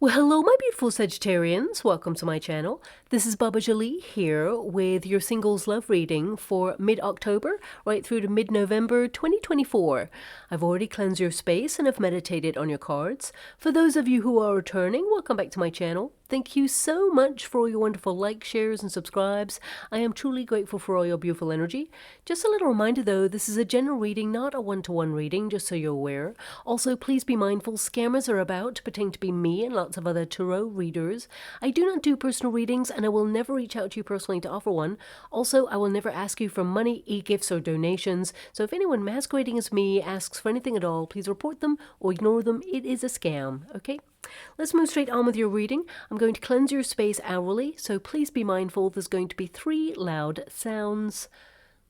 Well, hello, my beautiful Sagittarians. Welcome to my channel. This is Baba Jolie here with your singles love reading for mid-October right through to mid-November 2024. I've already cleansed your space and have meditated on your cards. For those of you who are returning, welcome back to my channel. Thank you so much for all your wonderful likes, shares, and subscribes. I am truly grateful for all your beautiful energy. Just a little reminder though, this is a general reading, not a one-to-one reading, just so you're aware. Also, please be mindful, scammers are about, pretending to be me and lots of other tarot readers. I do not do personal readings and I will never reach out to you personally to offer one. Also, I will never ask you for money, e-gifts, or donations. So if anyone masquerading as me asks for anything at all, please report them or ignore them. It is a scam, okay? Let's move straight on with your reading. I'm going to cleanse your space hourly, so please be mindful there's going to be 3 loud sounds.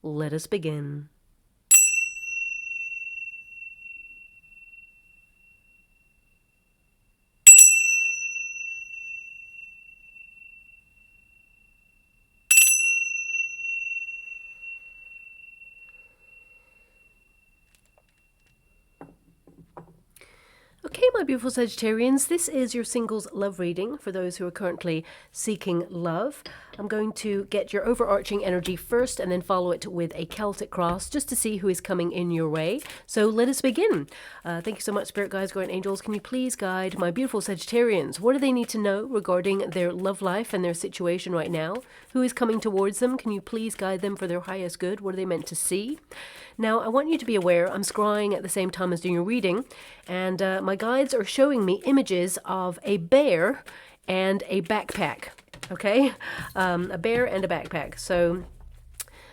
Let us begin. Okay, my beautiful Sagittarians, this is your singles love reading for those who are currently seeking love. I'm going to get your overarching energy first and then follow it with a Celtic cross just to see who is coming in your way. So let us begin. Thank you so much, Spirit Guides, Guardian Angels. Can you please guide my beautiful Sagittarians? What do they need to know regarding their love life and their situation right now? Who is coming towards them? Can you please guide them for their highest good? What are they meant to see? Now, I want you to be aware, I'm scrying at the same time as doing your reading, and my guides are showing me images of a bear and a backpack, okay? A bear and a backpack. So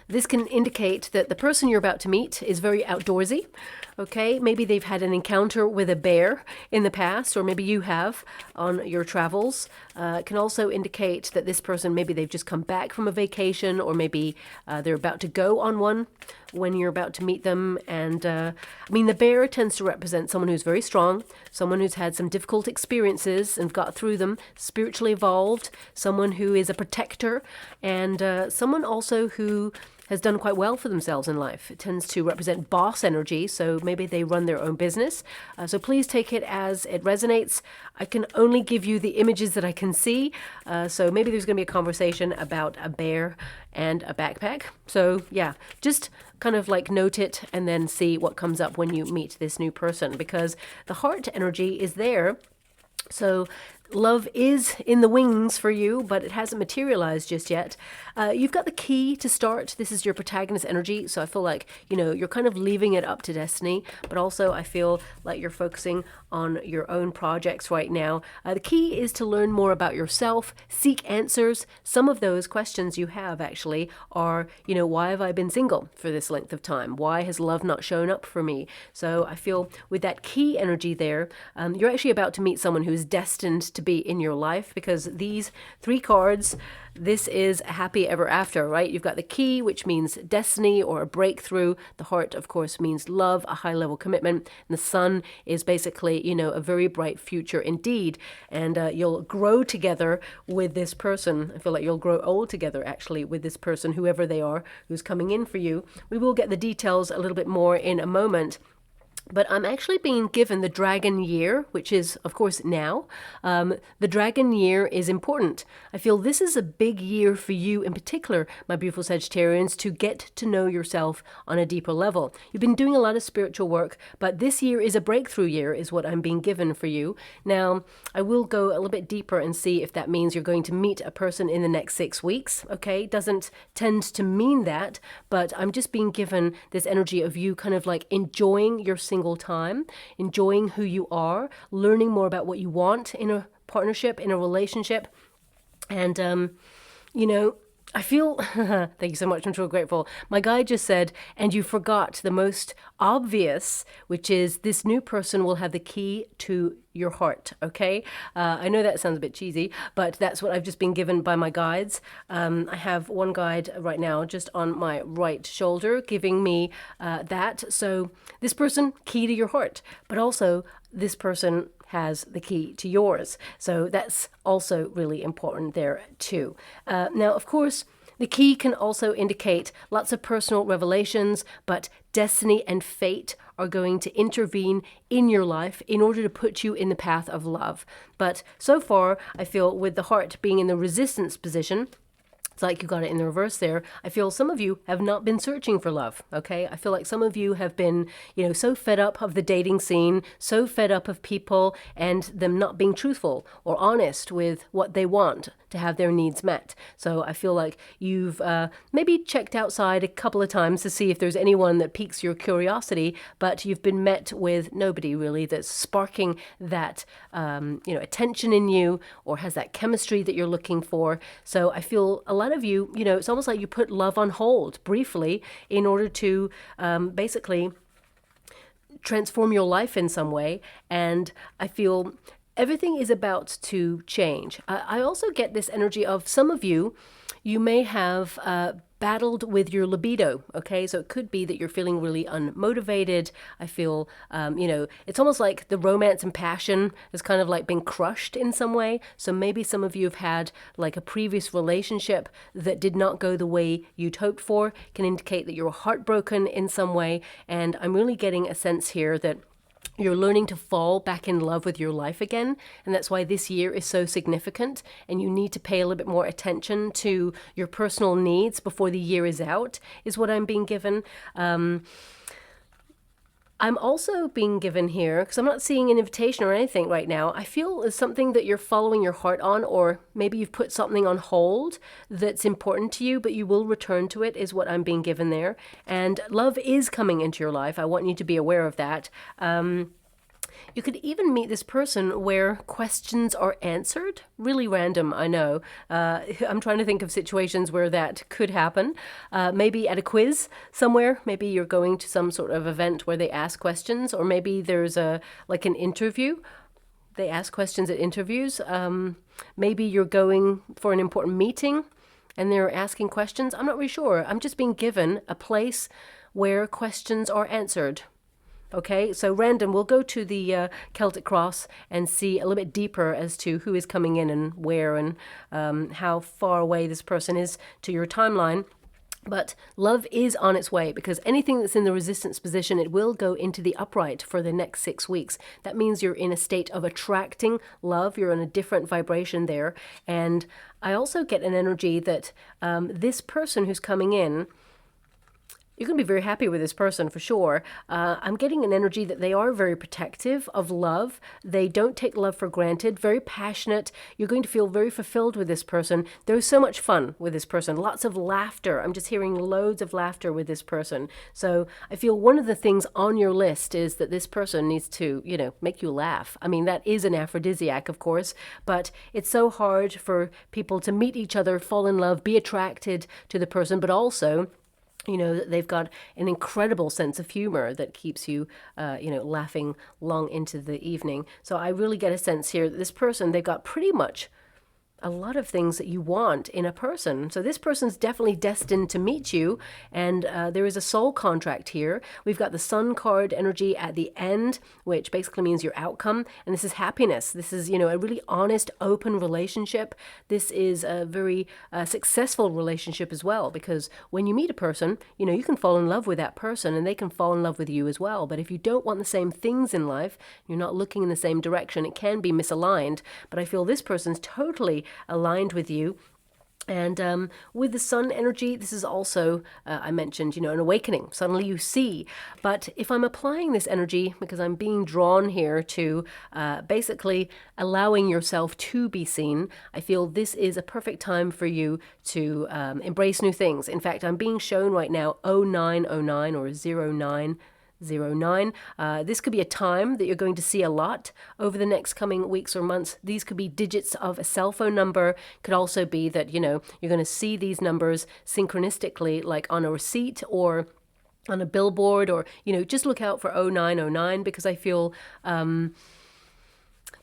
this can indicate that the person you're about to meet is very outdoorsy, okay? Maybe they've had an encounter with a bear in the past, or maybe you have on your travels. It can also indicate that this person, maybe they've just come back from a vacation, or maybe they're about to go on one when you're about to meet them. And I mean, the bear tends to represent someone who's very strong, someone who's had some difficult experiences and got through them, spiritually evolved, someone who is a protector, and someone also who has done quite well for themselves in life. It tends to represent boss energy, so maybe they run their own business. So please take it as it resonates. I can only give you the images that I can see, so maybe there's going to be a conversation about a bear and a backpack. So yeah, just kind of like note it and then see what comes up when you meet this new person, because the heart energy is there. So love is in the wings for you, but it hasn't materialized just yet. You've got the key to start. This is your protagonist energy. So I feel like, you know, you're kind of leaving it up to destiny, but also I feel like you're focusing on your own projects right now. The key is to learn more about yourself, seek answers. Some of those questions you have actually are, you know, why have I been single for this length of time? Why has love not shown up for me? So I feel with that key energy there, you're actually about to meet someone who's destined to be in your life, because these 3 cards, this is a happy ever after, right? You've got the key, which means destiny or a breakthrough. The heart, of course, means love, a high level commitment. And the sun is basically, you know, a very bright future indeed. And you'll grow together with this person. I feel like you'll grow old together actually with this person, whoever they are, who's coming in for you. We will get the details a little bit more in a moment. But I'm actually being given the dragon year, which is, of course, now. The dragon year is important. I feel this is a big year for you in particular, my beautiful Sagittarians, to get to know yourself on a deeper level. You've been doing a lot of spiritual work, but this year is a breakthrough year, is what I'm being given for you. Now, I will go a little bit deeper and see if that means you're going to meet a person in the next 6 weeks, okay? Doesn't tend to mean that, but I'm just being given this energy of you kind of like enjoying your single time, enjoying who you are, learning more about what you want in a partnership, in a relationship. And, you know, I feel, thank you so much, I'm so grateful. My guide just said, and you forgot the most obvious, which is this new person will have the key to your heart, okay? I know that sounds a bit cheesy, but that's what I've just been given by my guides. I have one guide right now just on my right shoulder giving me that. So this person, key to your heart, but also this person has the key to yours. So that's also really important there too. Now, of course, the key can also indicate lots of personal revelations, but destiny and fate are going to intervene in your life in order to put you in the path of love. But so far, I feel with the heart being in the resistance position, it's like you got it in the reverse there. I feel some of you have not been searching for love, okay? I feel like some of you have been, so fed up of the dating scene, so fed up of people and them not being truthful or honest with what they want to have their needs met. So I feel like you've maybe checked outside a couple of times to see if there's anyone that piques your curiosity, but you've been met with nobody really that's sparking that, attention in you or has that chemistry that you're looking for. So I feel a lot of you, it's almost like you put love on hold briefly in order to basically transform your life in some way. And I feel everything is about to change. I also get this energy of some of you, you may have battled with your libido, okay? So it could be that you're feeling really unmotivated. I feel, it's almost like the romance and passion has kind of like been crushed in some way. So maybe some of you have had like a previous relationship that did not go the way you'd hoped for, can indicate that you're heartbroken in some way. And I'm really getting a sense here that you're learning to fall back in love with your life again. And that's why this year is so significant. And you need to pay a little bit more attention to your personal needs before the year is out, is what I'm being given. I'm also being given here, because I'm not seeing an invitation or anything right now, I feel it's something that you're following your heart on, or maybe you've put something on hold that's important to you, but you will return to it, is what I'm being given there. And love is coming into your life. I want you to be aware of that. You could even meet this person where questions are answered. Really random, I know. I'm trying to think of situations where that could happen. Maybe at a quiz somewhere. Maybe you're going to some sort of event where they ask questions, or maybe there's an interview. They ask questions at interviews. Maybe you're going for an important meeting and they're asking questions. I'm not really sure. I'm just being given a place where questions are answered. Okay, so random, we'll go to the Celtic Cross and see a little bit deeper as to who is coming in and where and how far away this person is to your timeline. But love is on its way, because anything that's in the resistance position, it will go into the upright for the next 6 weeks. That means you're in a state of attracting love. You're on a different vibration there. And I also get an energy that this person who's coming in, you're going to be very happy with this person for sure. I'm getting an energy that they are very protective of love. They don't take love for granted, very passionate. You're going to feel very fulfilled with this person. There's so much fun with this person, lots of laughter. I'm just hearing loads of laughter with this person. So I feel one of the things on your list is that this person needs to, make you laugh. I mean, that is an aphrodisiac, of course, but it's so hard for people to meet each other, fall in love, be attracted to the person, but also they've got an incredible sense of humor that keeps you, laughing long into the evening. So I really get a sense here that this person, they've got pretty much a lot of things that you want in a person. So this person's definitely destined to meet you, and there is a soul contract here. We've got the Sun card energy at the end, which basically means your outcome, and this is happiness. This is, a really honest, open relationship. This is a very successful relationship as well, because when you meet a person, you can fall in love with that person, and they can fall in love with you as well. But if you don't want the same things in life, you're not looking in the same direction, it can be misaligned. But I feel this person's totally aligned with you. And with the Sun energy, this is also, I mentioned, an awakening. Suddenly you see. But if I'm applying this energy, because I'm being drawn here to basically allowing yourself to be seen, I feel this is a perfect time for you to embrace new things. In fact, I'm being shown right now 0909 or 0909. This could be a time that you're going to see a lot over the next coming weeks or months. These could be digits of a cell phone number. Could also be that, you're going to see these numbers synchronistically, like on a receipt or on a billboard, or, just look out for 0909, because I feel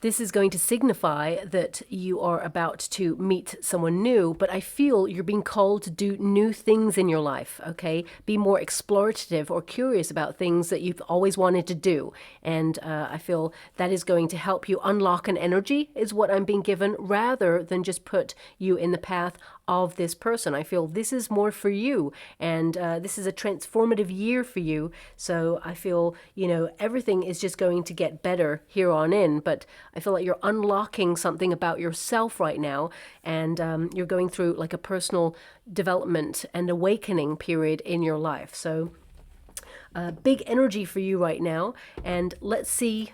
this is going to signify that you are about to meet someone new, but I feel you're being called to do new things in your life, okay? Be more explorative or curious about things that you've always wanted to do. And I feel that is going to help you unlock an energy, is what I'm being given, rather than just put you in the path of this person. I feel this is more for you, and this is a transformative year for you. So I feel, you know, everything is just going to get better here on in, but I feel like you're unlocking something about yourself right now, and you're going through like a personal development and awakening period in your life. So big energy for you right now. And let's see,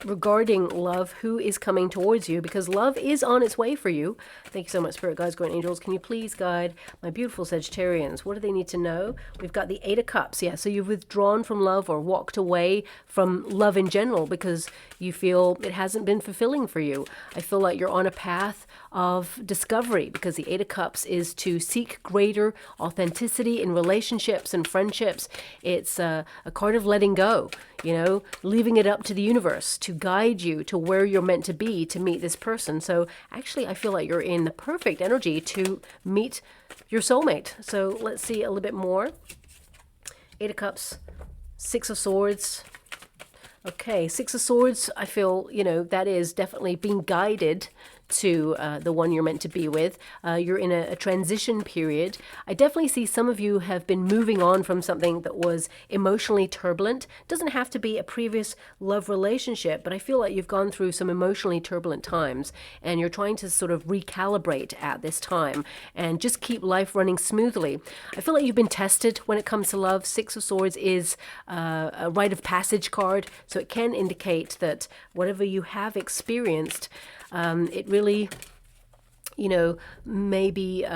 regarding love, who is coming towards you, because love is on its way for you. Thank you so much, Spirit Guides, Guardian Angels. Can you please guide my beautiful Sagittarians? What do they need to know? We've got the Eight of Cups. Yeah, so you've withdrawn from love or walked away from love in general because you feel it hasn't been fulfilling for you. I feel like you're on a path of discovery, because the Eight of Cups is to seek greater authenticity in relationships and friendships. It's a card of letting go, you know, leaving it up to the universe to guide you to where you're meant to be to meet this person. So actually, I feel like you're in the perfect energy to meet your soulmate. So let's see a little bit more. Eight of Cups, Six of Swords. Okay, Six of Swords, I feel, you know, that is definitely being guided to the one you're meant to be with. You're in a transition period. I definitely see some of you have been moving on from something that was emotionally turbulent. Doesn't have to be a previous love relationship, but I feel like you've gone through some emotionally turbulent times, and you're trying to sort of recalibrate at this time and just keep life running smoothly. I feel like you've been tested when it comes to love. Six of Swords is a rite of passage card, so it can indicate that whatever you have experienced, it really, you know, maybe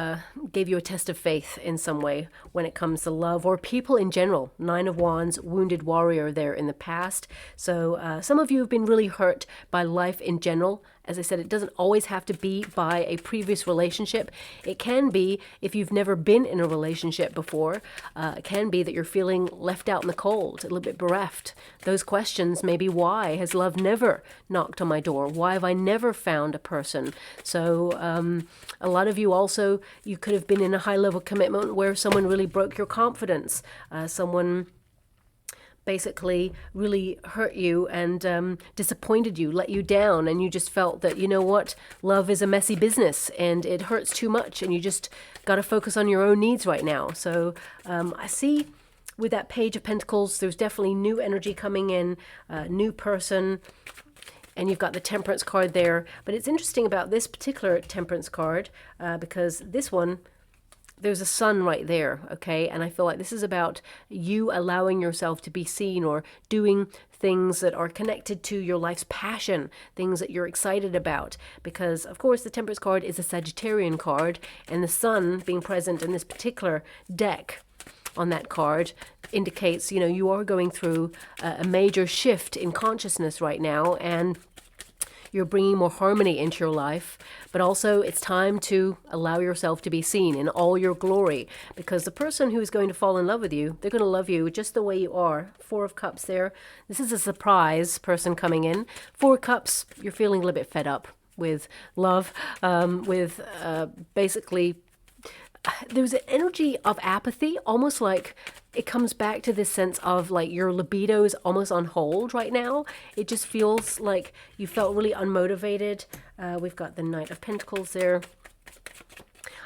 gave you a test of faith in some way when it comes to love or people in general. Nine of Wands, wounded warrior there in the past. So some of you have been really hurt by life in general. As I said, it doesn't always have to be by a previous relationship. It can be if you've never been in a relationship before. It can be that you're feeling left out in the cold, a little bit bereft. Those questions, maybe why has love never knocked on my door? Why have I never found a person? So a lot of you also, you could have been in a high level commitment where someone really broke your confidence. Someone basically really hurt you and disappointed you, let you down, and you just felt that, you know what, love is a messy business and it hurts too much, and you just got to focus on your own needs right now. So I see with that Page of Pentacles, there's definitely new energy coming in, new person, and you've got the Temperance card there. But it's interesting about this particular Temperance card because this one, there's a sun right there, okay? And I feel like this is about you allowing yourself to be seen or doing things that are connected to your life's passion, things that you're excited about. Because, of course, the Temperance card is a Sagittarian card, and the sun being present in this particular deck on that card indicates, you know, you are going through a major shift in consciousness right now, and you're bringing more harmony into your life, but also it's time to allow yourself to be seen in all your glory, because the person who is going to fall in love with you, they're going to love you just the way you are. Four of Cups there. This is a surprise person coming in. Four of Cups, you're feeling a little bit fed up with love, with basically there's an energy of apathy, almost like it comes back to this sense of like your libido is almost on hold right now. It just feels like you felt really unmotivated. We've got the Knight of Pentacles there.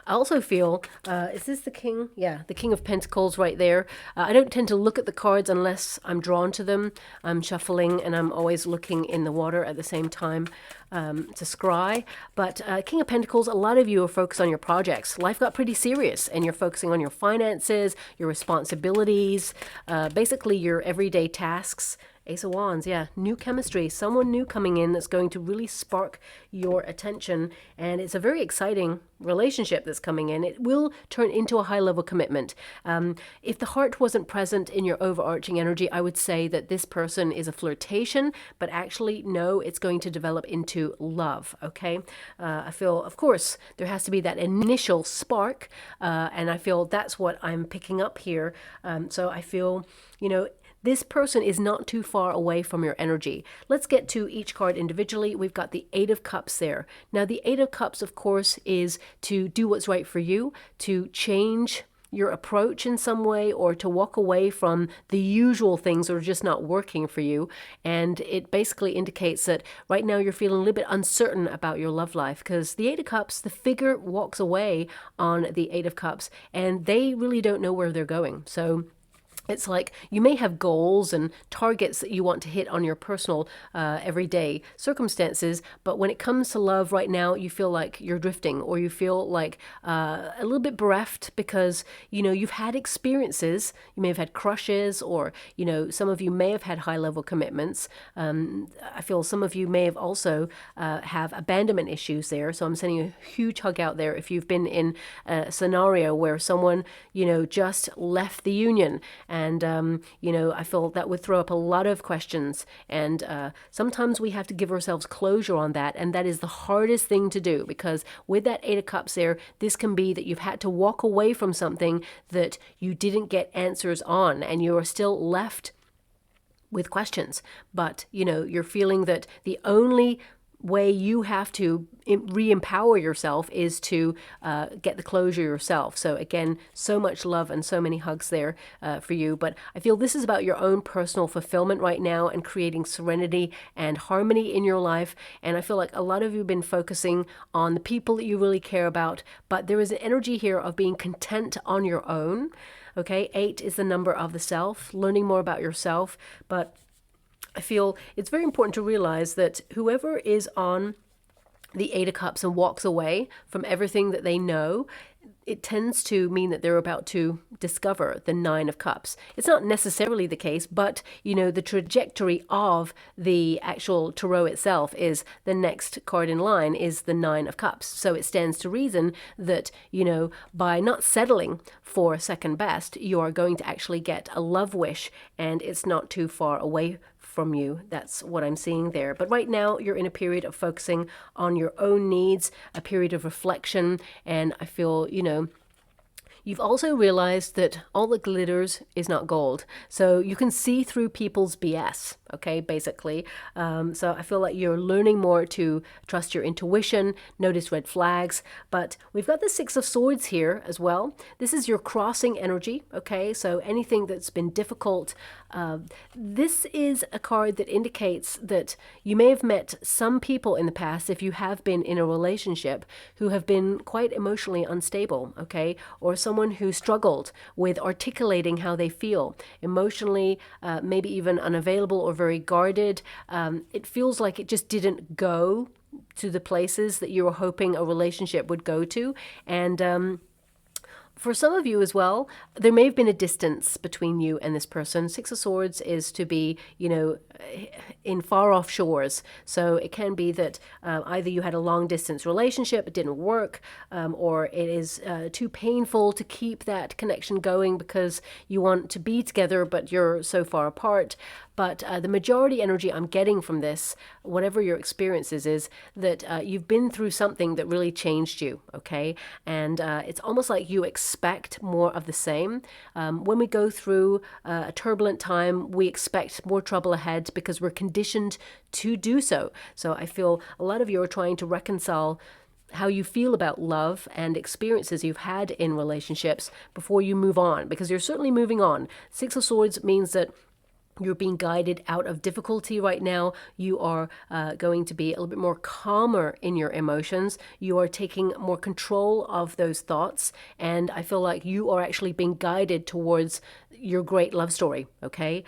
I also feel, is this the King? Yeah, the King of Pentacles right there. I don't tend to look at the cards unless I'm drawn to them. I'm shuffling and I'm always looking in the water at the same time to scry. But King of Pentacles, a lot of you are focused on your projects. Life got pretty serious and you're focusing on your finances, your responsibilities, basically your everyday tasks. Ace of Wands, yeah, new chemistry, someone new coming in that's going to really spark your attention, and it's a very exciting relationship that's coming in. It will turn into a high-level commitment. If the heart wasn't present in your overarching energy, I would say that this person is a flirtation, but actually, no, it's going to develop into love, okay? I feel, of course, there has to be that initial spark, and I feel that's what I'm picking up here. So I feel, you know, this person is not too far away from your energy. Let's get to each card individually. We've got the Eight of Cups there. Now, the Eight of Cups, of course, is to do what's right for you, to change your approach in some way, or to walk away from the usual things that are just not working for you. And it basically indicates that right now you're feeling a little bit uncertain about your love life, because the Eight of Cups, the figure walks away on the Eight of Cups, and they really don't know where they're going. So it's like you may have goals and targets that you want to hit on your personal everyday circumstances, but when it comes to love right now, you feel like you're drifting, or you feel like a little bit bereft, because, you know, you've had experiences. You may have had crushes, or, you know, some of you may have had high-level commitments. I feel some of you may have also have abandonment issues there. So I'm sending a huge hug out there if you've been in a scenario where someone, you know, just left the union. And, you know, I feel that would throw up a lot of questions. And sometimes we have to give ourselves closure on that. And that is the hardest thing to do, because with that Eight of Cups there, this can be that you've had to walk away from something that you didn't get answers on, and you are still left with questions. But, you know, you're feeling that the only way you have to re-empower yourself is to get the closure yourself. So again, so much love and so many hugs there for you. But I feel this is about your own personal fulfillment right now, and creating serenity and harmony in your life. And I feel like a lot of you have been focusing on the people that you really care about, but there is an energy here of being content on your own. Okay, 8 is the number of the self, learning more about yourself. But I feel it's very important to realize that whoever is on the Eight of Cups and walks away from everything that they know, it tends to mean that they're about to discover the Nine of Cups. It's not necessarily the case, but, you know, the trajectory of the actual tarot itself is the next card in line is the Nine of Cups. So it stands to reason that, you know, by not settling for second best, you are going to actually get a love wish, and it's not too far away from you. That's what I'm seeing there. But right now you're in a period of focusing on your own needs, a period of reflection, and I feel, you know, you've also realized that all that glitters is not gold. So you can see through people's BS, okay, basically. So I feel like you're learning more to trust your intuition, notice red flags. But we've got the Six of Swords here as well. This is your crossing energy, okay? So anything that's been difficult. This is a card that indicates that you may have met some people in the past, if you have been in a relationship, who have been quite emotionally unstable, okay? Or someone who struggled with articulating how they feel, emotionally, maybe even unavailable or very guarded. It feels like it just didn't go to the places that you were hoping a relationship would go to. And for some of you as well, there may have been a distance between you and this person. Six of Swords is to be, you know, in far off shores. So it can be that either you had a long distance relationship, it didn't work, or it is too painful to keep that connection going because you want to be together, but you're so far apart. But the majority energy I'm getting from this, whatever your experiences is, that you've been through something that really changed you, okay? And it's almost like you expect more of the same. When we go through a turbulent time, we expect more trouble ahead because we're conditioned to do so. So I feel a lot of you are trying to reconcile how you feel about love and experiences you've had in relationships before you move on, because you're certainly moving on. Six of Swords means that you're being guided out of difficulty right now. You are going to be a little bit more calmer in your emotions. You are taking more control of those thoughts. And I feel like you are actually being guided towards your great love story, okay?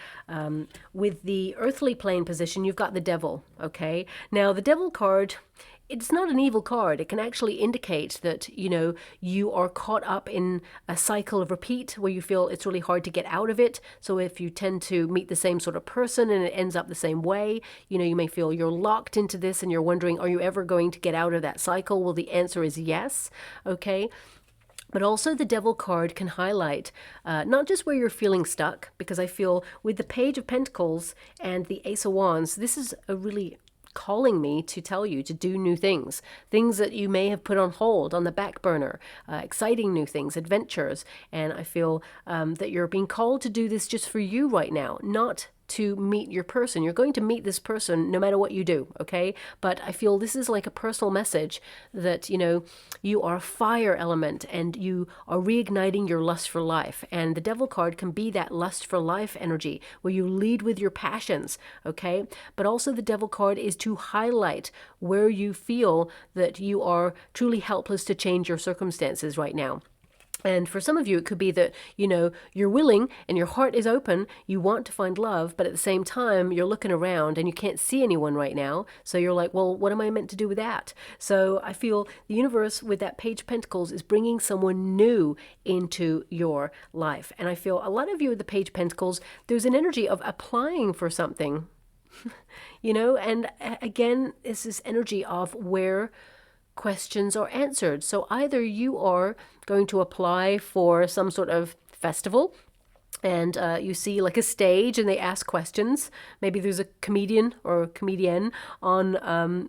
With the earthly plane position, you've got the Devil, okay? Now, the Devil card, it's not an evil card. It can actually indicate that, you know, you are caught up in a cycle of repeat where you feel it's really hard to get out of it. So if you tend to meet the same sort of person and it ends up the same way, you know, you may feel you're locked into this and you're wondering, are you ever going to get out of that cycle? Well, the answer is yes, okay? But also the Devil card can highlight not just where you're feeling stuck, because I feel with the Page of Pentacles and the Ace of Wands, this is a really calling me to tell you to do new things, things that you may have put on hold, on the back burner, exciting new things, adventures. And I feel that you're being called to do this just for you right now, not to meet your person. You're going to meet this person no matter what you do, okay? But I feel this is like a personal message that, you know, you are a fire element and you are reigniting your lust for life. And the Devil card can be that lust for life energy where you lead with your passions, okay? But also the Devil card is to highlight where you feel that you are truly helpless to change your circumstances right now. And for some of you, it could be that, you know, you're willing and your heart is open, you want to find love, but at the same time, you're looking around and you can't see anyone right now. So you're like, well, what am I meant to do with that? So I feel the universe with that Page of Pentacles is bringing someone new into your life. And I feel a lot of you with the Page of Pentacles, there's an energy of applying for something, you know, and again, it's this energy of where questions are answered. So either you are going to apply for some sort of festival and you see like a stage and they ask questions. Maybe there's a comedian or a comedian on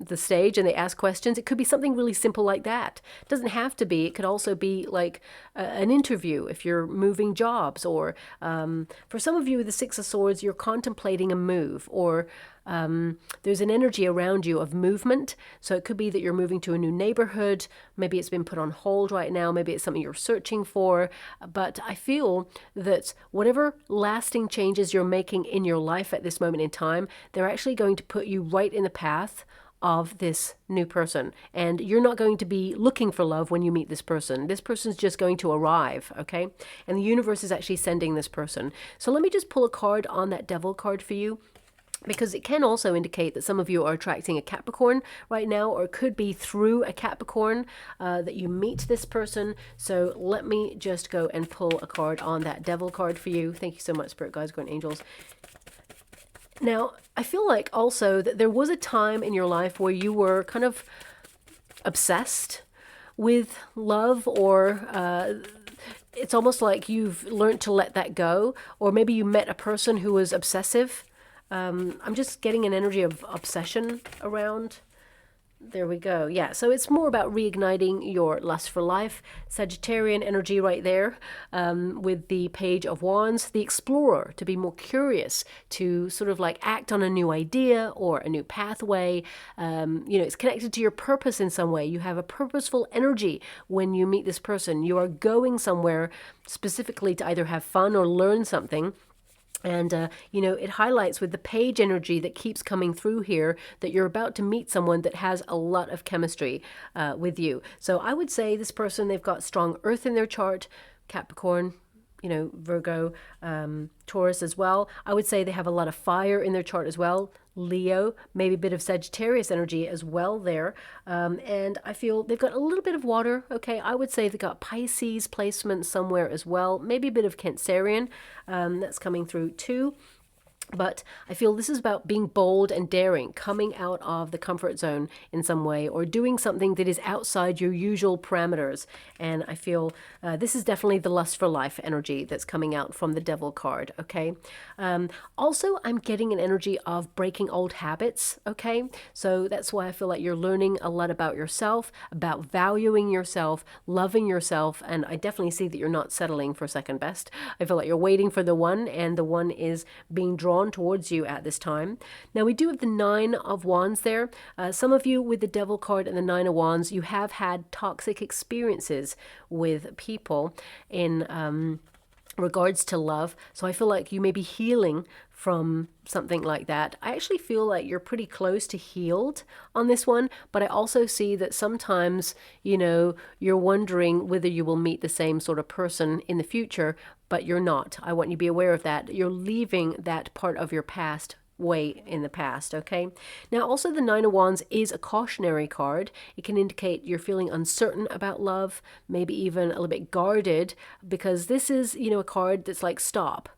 the stage and they ask questions. It could be something really simple like that. It doesn't have to be. It could also be like an interview if you're moving jobs, or for some of you with the Six of Swords, you're contemplating a move, or there's an energy around you of movement. So it could be that you're moving to a new neighborhood. Maybe it's been put on hold right now. Maybe it's something you're searching for. But I feel that whatever lasting changes you're making in your life at this moment in time, they're actually going to put you right in the path of this new person. And you're not going to be looking for love when you meet this person. This person's just going to arrive, okay? And the universe is actually sending this person. So let me just pull a card on that Devil card for you, because it can also indicate that some of you are attracting a Capricorn right now, or it could be through a Capricorn that you meet this person. So let me just go and pull a card on that Devil card for you. Thank you so much, Spirit Guides, Guardian Angels. Now, I feel like also that there was a time in your life where you were kind of obsessed with love, or it's almost like you've learned to let that go, or maybe you met a person who was obsessive. I'm just getting an energy of obsession around. There we go. Yeah, so it's more about reigniting your lust for life. Sagittarian energy right there, with the Page of Wands, the explorer, to be more curious, to sort of like act on a new idea or a new pathway. You know, it's connected to your purpose in some way. You have a purposeful energy when you meet this person. You are going somewhere specifically to either have fun or learn something. And, you know, it highlights with the Page energy that keeps coming through here that you're about to meet someone that has a lot of chemistry with you. So I would say this person, they've got strong earth in their chart, Capricorn, you know, Virgo, Taurus as well. I would say they have a lot of fire in their chart as well. Leo, maybe a bit of Sagittarius energy as well there. And I feel they've got a little bit of water. Okay, I would say they've got Pisces placement somewhere as well. Maybe a bit of Cancerian that's coming through too. But I feel this is about being bold and daring, coming out of the comfort zone in some way, or doing something that is outside your usual parameters. And I feel this is definitely the lust for life energy that's coming out from the Devil card, okay? Also, I'm getting an energy of breaking old habits, okay? So that's why I feel like you're learning a lot about yourself, about valuing yourself, loving yourself, and I definitely see that you're not settling for second best. I feel like you're waiting for the one, and the one is being drawn towards you at this time. Now we do have the Nine of Wands there. Some of you with the Devil card and the Nine of Wands, you have had toxic experiences with people in regards to love. So I feel like you may be healing from something like that. I actually feel like you're pretty close to healed on this one, but I also see that sometimes, you know, you're wondering whether you will meet the same sort of person in the future, but you're not. I want you to be aware of that. You're leaving that part of your past way in the past, okay? Now, also the Nine of Wands is a cautionary card. It can indicate you're feeling uncertain about love, maybe even a little bit guarded, because this is, you know, a card that's like, stop.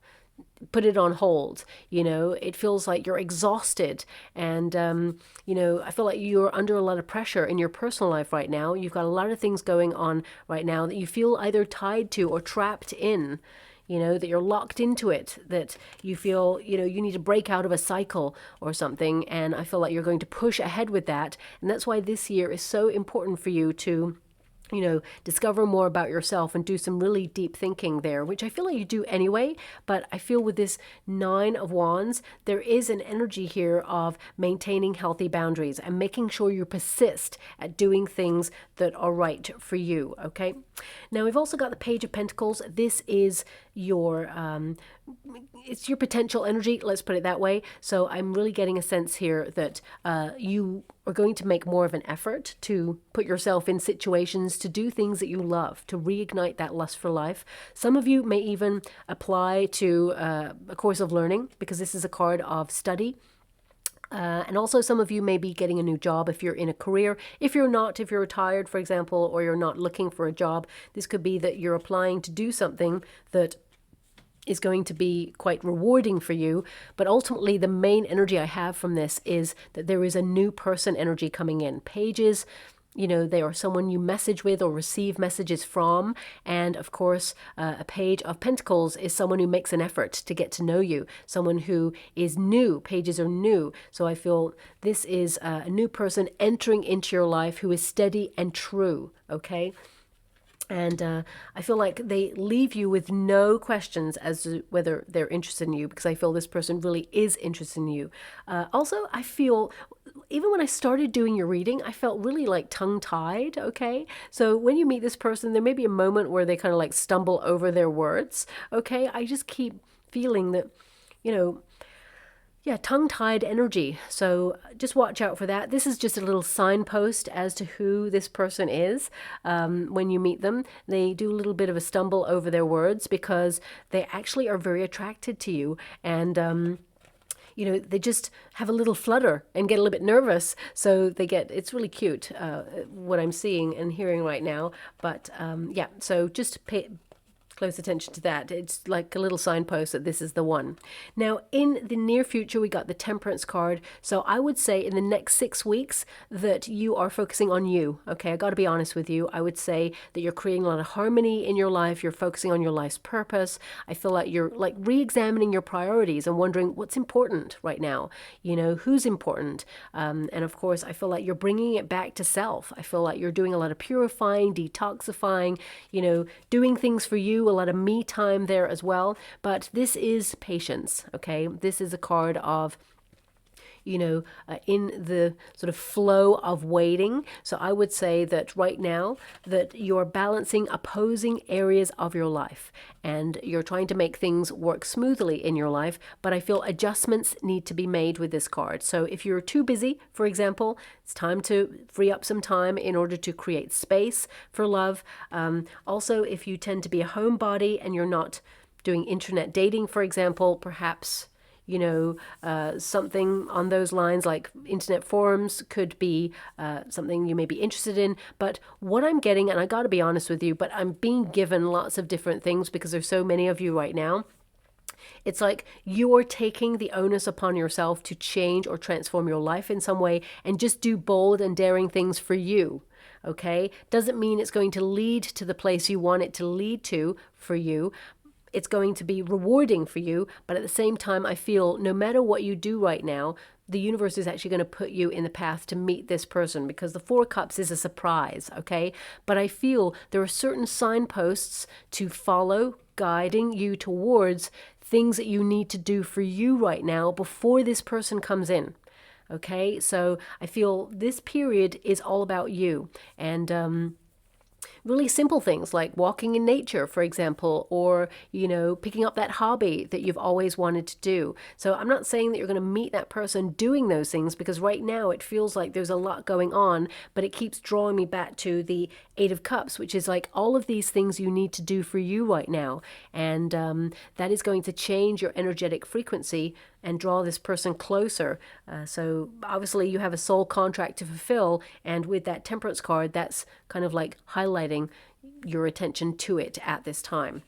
Put it on hold. You know, it feels like you're exhausted, and you know, I feel like you're under a lot of pressure in your personal life right now. You've got a lot of things going on right now that you feel either tied to or trapped in, you know, that you're locked into it, that you feel, you know, you need to break out of a cycle or something. And I feel like you're going to push ahead with that, and that's why this year is so important for you to discover more about yourself and do some really deep thinking there, which I feel like you do anyway. But I feel with this Nine of Wands, there is an energy here of maintaining healthy boundaries and making sure you persist at doing things that are right for you. Okay. Now we've also got the Page of Pentacles. This is your it's your potential energy, let's put it that way. So I'm really getting a sense here that you are going to make more of an effort to put yourself in situations to do things that you love, to reignite that lust for life. Some of you may even apply to a course of learning, because this is a card of study. And also some of you may be getting a new job if you're in a career. If you're not, if you're retired, for example, or you're not looking for a job, this could be that you're applying to do something that is going to be quite rewarding for you. But ultimately, the main energy I have from this is that there is a new person energy coming in. Pages, they are someone you message with or receive messages from. And of course, a Page of Pentacles is someone who makes an effort to get to know you, someone who is new. Pages are new. So I feel this is a new person entering into your life who is steady and true, okay? And I feel like they leave you with no questions as to whether they're interested in you, because I feel this person really is interested in you. Also, I feel, even when I started doing your reading, I felt really like tongue-tied, okay? So when you meet this person, there may be a moment where they kind of like stumble over their words, okay? I just keep feeling that, tongue-tied energy. So just watch out for that. This is just a little signpost as to who this person is. When you meet them, they do a little bit of a stumble over their words because they actually are very attracted to you. And they just have a little flutter and get a little bit nervous. So it's really cute, what I'm seeing and hearing right now. But so just pay close attention to that. It's like a little signpost that this is the one. Now, in the near future, we got the Temperance card. So I would say in the next 6 weeks that you are focusing on you. Okay, I got to be honest with you. I would say that you're creating a lot of harmony in your life. You're focusing on your life's purpose. I feel like you're like re-examining your priorities and wondering what's important right now. Who's important. And of course, I feel like you're bringing it back to self. I feel like you're doing a lot of purifying, detoxifying, doing things for you, a lot of me time there as well. But this is patience, okay? This is a card of, in the sort of flow of waiting. So I would say that right now that you're balancing opposing areas of your life and you're trying to make things work smoothly in your life. But I feel adjustments need to be made with this card. So if you're too busy, for example, it's time to free up some time in order to create space for love. Also, if you tend to be a homebody and you're not doing internet dating, for example, perhaps something on those lines like internet forums could be something you may be interested in. But what I'm getting, and I got to be honest with you, but I'm being given lots of different things because there's so many of you right now. It's like you're taking the onus upon yourself to change or transform your life in some way and just do bold and daring things for you. Okay? Doesn't mean it's going to lead to the place you want it to lead to for you. It's going to be rewarding for you, but at the same time, I feel no matter what you do right now, the universe is actually going to put you in the path to meet this person, because the Four of Cups is a surprise, okay? But I feel there are certain signposts to follow, guiding you towards things that you need to do for you right now before this person comes in, okay? So I feel this period is all about you, and really simple things like walking in nature, for example, or, picking up that hobby that you've always wanted to do. So I'm not saying that you're going to meet that person doing those things, because right now it feels like there's a lot going on, but it keeps drawing me back to the Eight of Cups, which is like all of these things you need to do for you right now. And that is going to change your energetic frequency and draw this person closer. So obviously you have a soul contract to fulfill, and with that Temperance card, that's kind of like highlighting your attention to it at this time.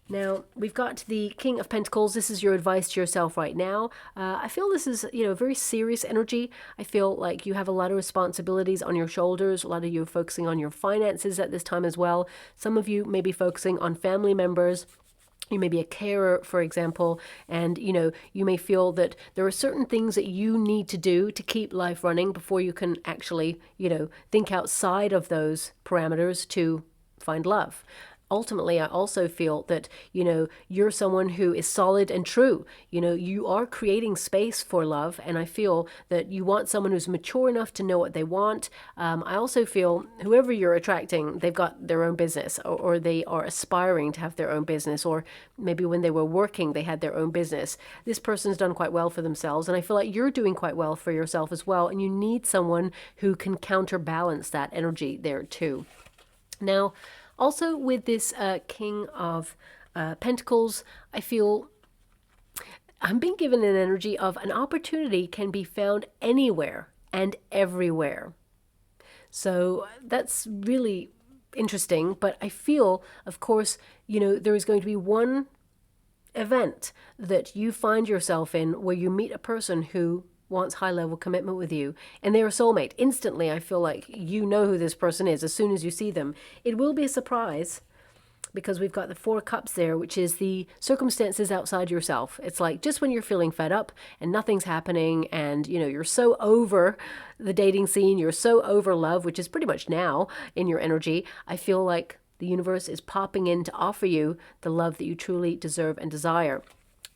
Now, we've got the King of Pentacles. This is your advice to yourself right now. I feel this is, very serious energy. I feel like you have a lot of responsibilities on your shoulders. A lot of you are focusing on your finances at this time as well. Some of you may be focusing on family members You may be a carer, for example, and you may feel that there are certain things that you need to do to keep life running before you can actually, think outside of those parameters to find love. Ultimately, I also feel that, you're someone who is solid and true. You are creating space for love, and I feel that you want someone who's mature enough to know what they want. I also feel whoever you're attracting, they've got their own business, or they are aspiring to have their own business, or maybe when they were working, they had their own business. This person's done quite well for themselves, and I feel like you're doing quite well for yourself as well, and you need someone who can counterbalance that energy there too. Now, also with this King of Pentacles, I feel I'm being given an energy of an opportunity can be found anywhere and everywhere. So that's really interesting, but I feel, of course, there is going to be one event that you find yourself in where you meet a person who wants high-level commitment with you, and they're a soulmate. Instantly, I feel like you know who this person is as soon as you see them. It will be a surprise because we've got the Four of Cups there, which is the circumstances outside yourself. It's like just when you're feeling fed up and nothing's happening, and you're so over the dating scene, you're so over love, which is pretty much now in your energy. I feel like the universe is popping in to offer you the love that you truly deserve and desire.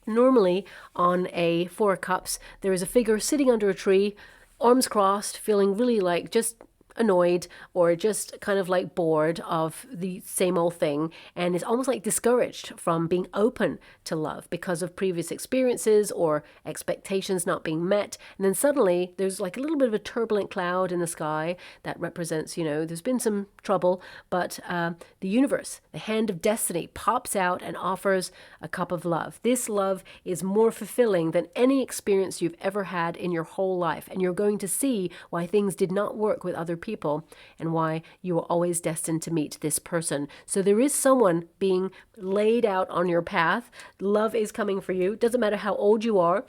Normally, on a Four of Cups, there is a figure sitting under a tree, arms crossed, feeling really like just annoyed or just kind of like bored of the same old thing, and is almost like discouraged from being open to love because of previous experiences or expectations not being met. And then suddenly there's like a little bit of a turbulent cloud in the sky that represents, there's been some trouble, but the universe, the hand of destiny, pops out and offers a cup of love. This love is more fulfilling than any experience you've ever had in your whole life, and you're going to see why things did not work with other people and why you are always destined to meet this person. So there is someone being laid out on your path. Love is coming for you. Doesn't matter how old you are.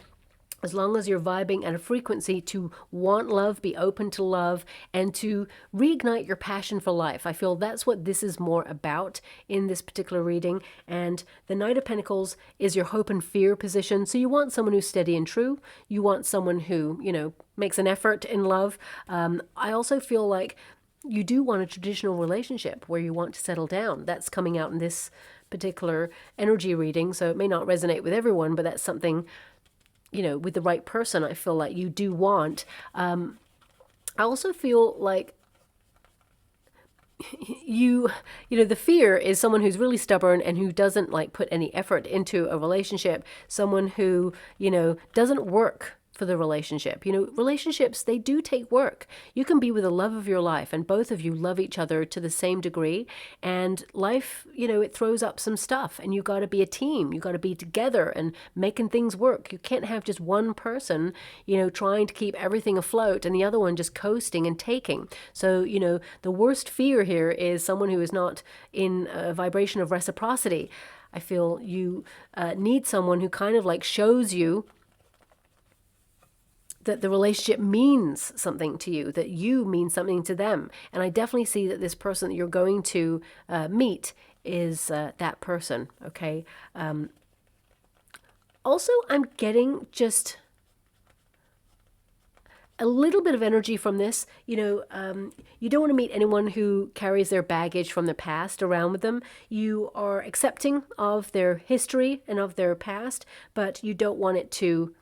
As long as you're vibing at a frequency to want love, be open to love, and to reignite your passion for life. I feel that's what this is more about in this particular reading. And the Knight of Pentacles is your hope and fear position. So you want someone who's steady and true. You want someone who, makes an effort in love. I also feel like you do want a traditional relationship where you want to settle down. That's coming out in this particular energy reading. So it may not resonate with everyone, but that's something with the right person, I feel like you do want. I also feel like the fear is someone who's really stubborn and who doesn't like put any effort into a relationship. Someone who, doesn't work for the relationship. Relationships, they do take work. You can be with the love of your life and both of you love each other to the same degree, and life, it throws up some stuff, and you got to be a team. You got to be together and making things work. You can't have just one person, trying to keep everything afloat and the other one just coasting and taking. So, the worst fear here is someone who is not in a vibration of reciprocity. I feel you need someone who kind of like shows you that the relationship means something to you, that you mean something to them. And I definitely see that this person that you're going to meet is that person, okay? Also, I'm getting just a little bit of energy from this. You don't want to meet anyone who carries their baggage from the past around with them. You are accepting of their history and of their past, but you don't want it to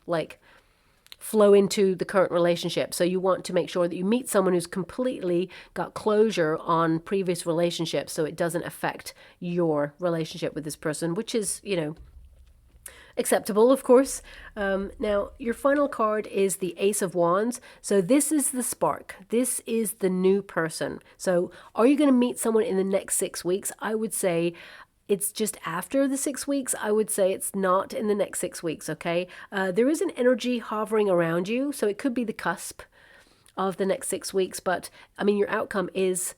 flow into the current relationship. So you want to make sure that you meet someone who's completely got closure on previous relationships, so it doesn't affect your relationship with this person, which is, acceptable, of course. Now, your final card is the Ace of Wands. So this is the spark. This is the new person. So are you going to meet someone in the next 6 weeks? I would say it's just after the 6 weeks. I would say it's not in the next 6 weeks, okay? There is an energy hovering around you, so it could be the cusp of the next 6 weeks, but I mean, your outcome is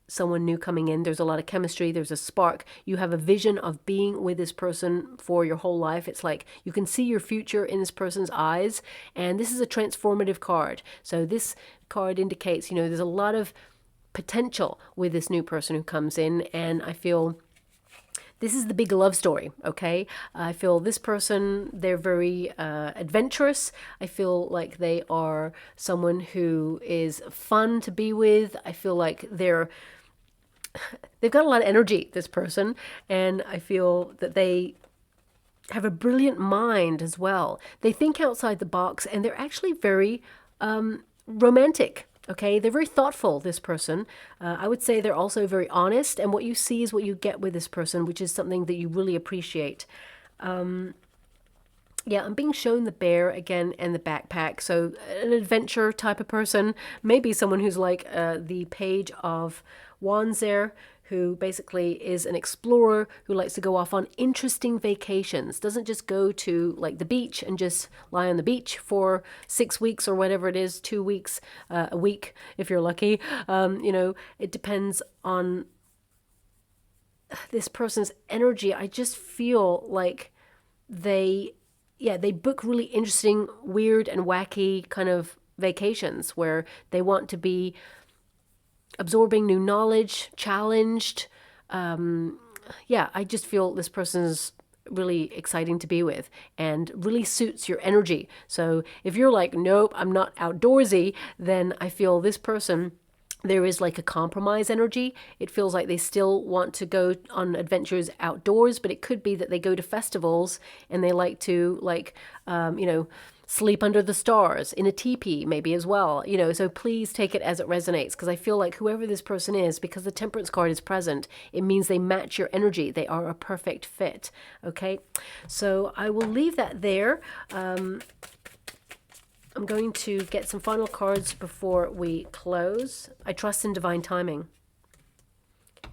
someone new coming in. There's a lot of chemistry. There's a spark. You have a vision of being with this person for your whole life. It's like you can see your future in this person's eyes, and this is a transformative card. So this card indicates, there's a lot of potential with this new person who comes in, and I feel this is the big love story, okay? I feel this person, they're very adventurous. I feel like they are someone who is fun to be with. I feel like they've got a lot of energy, this person, and I feel that they have a brilliant mind as well. They think outside the box, and they're actually very romantic. Okay, they're very thoughtful, this person. I would say they're also very honest, and what you see is what you get with this person, which is something that you really appreciate. Yeah, I'm being shown the bear again and the backpack. So an adventure type of person, maybe someone who's like the Page of Wands there, who basically is an explorer who likes to go off on interesting vacations, doesn't just go to like the beach and just lie on the beach for 6 weeks or whatever it is, 2 weeks, a week if you're lucky. You know, it depends on this person's energy. I just feel like they book really interesting, weird and wacky kind of vacations where they want to be absorbing new knowledge, challenged. I just feel this person's really exciting to be with and really suits your energy. So if you're like, nope, I'm not outdoorsy, then I feel this person, there is like a compromise energy. It feels like they still want to go on adventures outdoors, but it could be that they go to festivals and they like to sleep under the stars in a teepee maybe as well, so please take it as it resonates, because I feel like whoever this person is, because the Temperance card is present, it means they match your energy. They are a perfect fit. Okay, so I will leave that there. I'm going to get some final cards before we close. I trust in divine timing.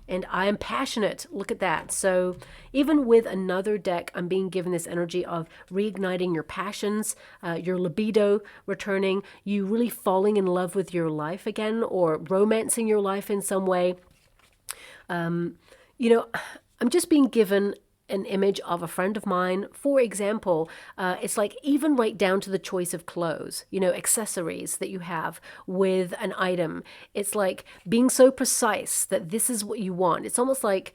And I am passionate. Look at that. So even with another deck, I'm being given this energy of reigniting your passions, your libido returning, you really falling in love with your life again, or romancing your life in some way. I'm just being given an image of a friend of mine. For example, it's like even right down to the choice of clothes, accessories that you have with an item. It's like being so precise that this is what you want. It's almost like,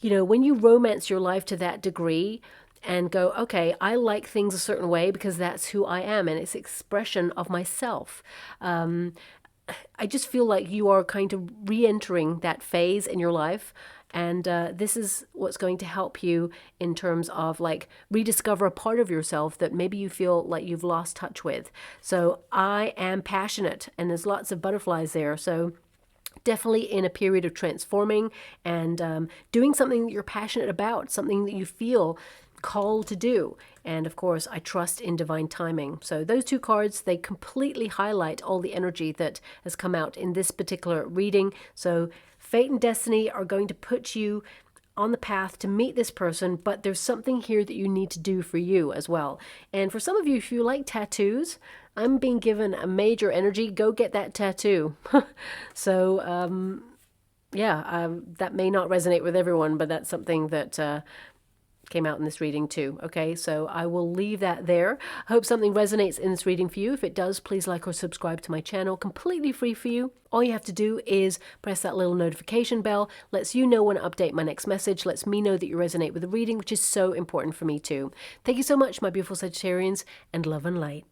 when you romance your life to that degree and go, okay, I like things a certain way because that's who I am and it's expression of myself. I just feel like you are kind of re-entering that phase in your life. And this is what's going to help you in terms of like rediscover a part of yourself that maybe you feel like you've lost touch with. So I am passionate, and there's lots of butterflies there. So definitely in a period of transforming and doing something that you're passionate about, something that you feel called to do. And of course, I trust in divine timing. So those two cards, they completely highlight all the energy that has come out in this particular reading. So fate and destiny are going to put you on the path to meet this person, but there's something here that you need to do for you as well. And for some of you, if you like tattoos, I'm being given a major energy. Go get that tattoo. So, that may not resonate with everyone, but that's something that came out in this reading too. Okay, so I will leave that there. I hope something resonates in this reading for you. If it does, please like or subscribe to my channel. Completely free for you. All you have to do is press that little notification bell. Lets you know when I update my next message. Lets me know that you resonate with the reading, which is so important for me too. Thank you so much, my beautiful Sagittarians, and love and light.